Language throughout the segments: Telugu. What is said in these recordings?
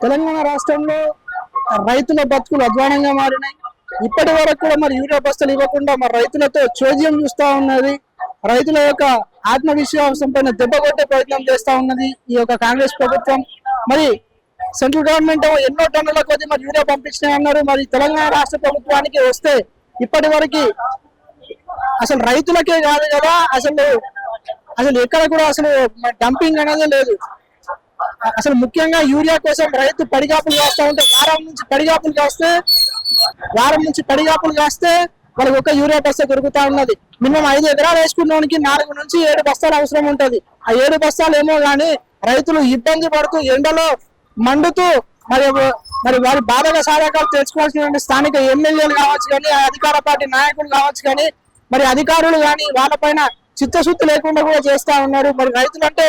తెలంగాణ రాష్ట్రంలో రైతుల బతుకులు అధ్వానంగా మారినాయి. ఇప్పటి వరకు కూడా మరి యూరియా బస్తాలు ఇవ్వకుండా మరి రైతులతో చోద్యం చూస్తా ఉన్నది. రైతుల యొక్క ఆత్మవిశ్వాసం పైన దెబ్బ కొట్టే ప్రయత్నం చేస్తా ఉన్నది ఈ యొక్క కాంగ్రెస్ ప్రభుత్వం. మరి సెంట్రల్ గవర్నమెంట్ ఎన్నో టన్నుల కొద్ది మరి యూరియా పంపించినాయన్నారు. మరి తెలంగాణ రాష్ట్ర ప్రభుత్వానికి వస్తే ఇప్పటి వరకు అసలు రైతులకే కాదు కదా, అసలు ఎక్కడ కూడా అసలు డంపింగ్ అనేది లేదు. అసలు ముఖ్యంగా యూరియా కోసం రైతు పడిగాపులు కాస్తా ఉంటే వారం నుంచి పడిగాపులు కాస్తే వాళ్ళకి ఒక యూరియా బస్తా దొరుకుతా ఉన్నది. మినిమం 5 ఎకరాలు వేసుకున్నవానికి 4 నుంచి 7 బస్తాలు అవసరం ఉంటది. ఆ 7 బస్తాలు ఏమో కానీ రైతులు ఇబ్బంది పడుతూ ఎండలో మండుతూ మరి వారి బాధగా సాధకాలు తెచ్చుకోవాల్సిన స్థానిక ఎమ్మెల్యేలు కావచ్చు కానీ, అధికార పార్టీ నాయకులు కావచ్చు కానీ, మరి అధికారులు కానీ వాళ్ళపైన చిత్తశుద్ధి లేకుండా కూడా చేస్తా ఉన్నారు. మరి రైతులు అంటే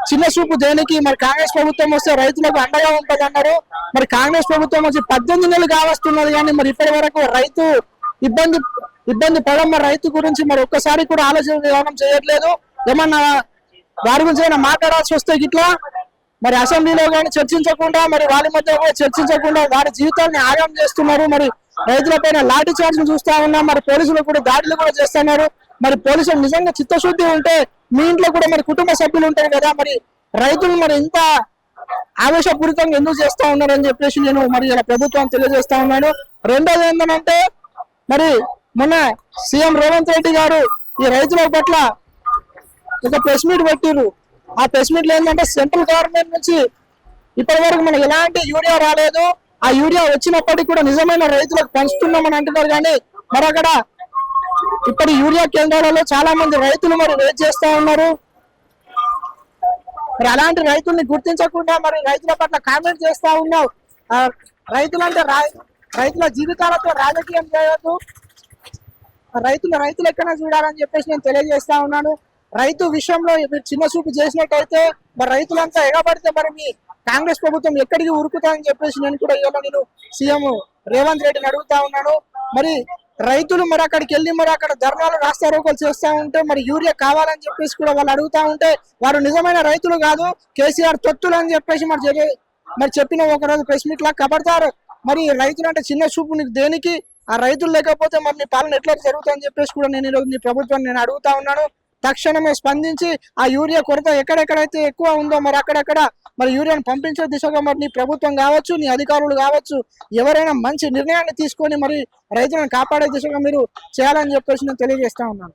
చిన్న చూపు దేనికి? మరి కాంగ్రెస్ ప్రభుత్వం వస్తే రైతులకు అండగా ఉంటది అన్నారు. మరి కాంగ్రెస్ ప్రభుత్వం వచ్చి 18 నెలలు కావస్తున్నది కానీ మరి ఇప్పటి వరకు రైతు ఇబ్బంది పడడం మరి రైతు గురించి మరి ఒక్కసారి కూడా ఆలోచన చేయట్లేదు. ఏమన్నా వారి గురించి ఏమైనా మాట్లాడాల్సి వస్తే గిట్లా మరి అసెంబ్లీలో కానీ చర్చించకుండా, మరి వాళ్ళ మధ్య కూడా చర్చించకుండా వారి జీవితాన్ని ఆగం చేస్తున్నారు. మరి రైతులపైన లాఠీ చార్జ్లు చూస్తా ఉన్నాం. మరి పోలీసులు కూడా దాడులు కూడా చేస్తున్నారు. మరి పోలీసులు నిజంగా చిత్తశుద్ధి ఉంటే మీ ఇంట్లో కూడా మరి కుటుంబ సభ్యులు ఉంటారు కదా, మరి రైతులు మరి ఇంత ఆవేశపూరితంగా ఎందుకు చేస్తా ఉన్నారని చెప్పేసి నేను మరి ఇలా ప్రభుత్వం తెలియజేస్తా ఉన్నాను. రెండోది ఏంటంటే మరి మొన్న సీఎం రేవంత్ రెడ్డి గారు ఈ రైతుల పట్ల ఒక ప్రెస్ మీట్ పెట్టిరు. ఆ ప్రెస్ మీట్ లో ఏంటంటే సెంట్రల్ గవర్నమెంట్ నుంచి ఇప్పటి వరకు మనకి ఎలాంటి యూరియా రాలేదు. ఆ యూరియా వచ్చినప్పటికీ కూడా నిజమైన రైతులకు పంచుతున్నామని అంటున్నారు. కానీ మరి అక్కడ ఇప్పటి యూరియా కేంద్రాలలో చాలా మంది రైతులు మరి వెయిట్ చేస్తా ఉన్నారు. మరి అలాంటి రైతుల్ని గుర్తించకుండా మరి రైతుల పట్ల కామెంట్ చేస్తా ఉన్నావు. రైతులంటే రైతుల జీవితాలతో రాజకీయం చేయొద్దు, రైతులు ఎక్కడ చూడాలని చెప్పేసి నేను తెలియజేస్తా ఉన్నాను. రైతు విషయంలో మీరు చిన్న చూపు చేసినట్టయితే మరి రైతులంతా ఎగబడితే మరి మీ కాంగ్రెస్ ప్రభుత్వం ఎక్కడికి ఉరుకుతాయని చెప్పేసి నేను కూడా నేను సీఎం రేవంత్ రెడ్డిని అడుగుతా ఉన్నాను. మరి రైతులు మరి అక్కడికి వెళ్ళి మరి అక్కడ ధర్నాలు రాస్తారోకోలు చేస్తా ఉంటే మరి యూరియా కావాలని చెప్పేసి కూడా వాళ్ళు అడుగుతా ఉంటే వారు నిజమైన రైతులు కాదు, కేసీఆర్ తొత్తులు అని చెప్పేసి మరి చెప్పిన ఒకరోజు ప్రెస్ మీట్ లా కబడతారు. మరి రైతులు అంటే చిన్న చూపు నీకు దేనికి? ఆ రైతులు లేకపోతే మరి నీ పాలన ఎట్లా జరుగుతుందని చెప్పేసి కూడా నేను ఈరోజు నీ ప్రభుత్వాన్ని నేను అడుగుతా ఉన్నాను. తక్షణమే స్పందించి ఆ యూరియా కొరత ఎక్కడెక్కడైతే ఎక్కువ ఉందో మరి అక్కడక్కడ మరి యూరియాను పంపించే దిశగా మరి నీ ప్రభుత్వం కావచ్చు, నీ అధికారులు కావచ్చు, ఎవరైనా మంచి నిర్ణయాన్ని తీసుకొని మరి రైతులను కాపాడే దిశగా మీరు చేయాలని చెప్పేసి నేను తెలియజేస్తా ఉన్నాను.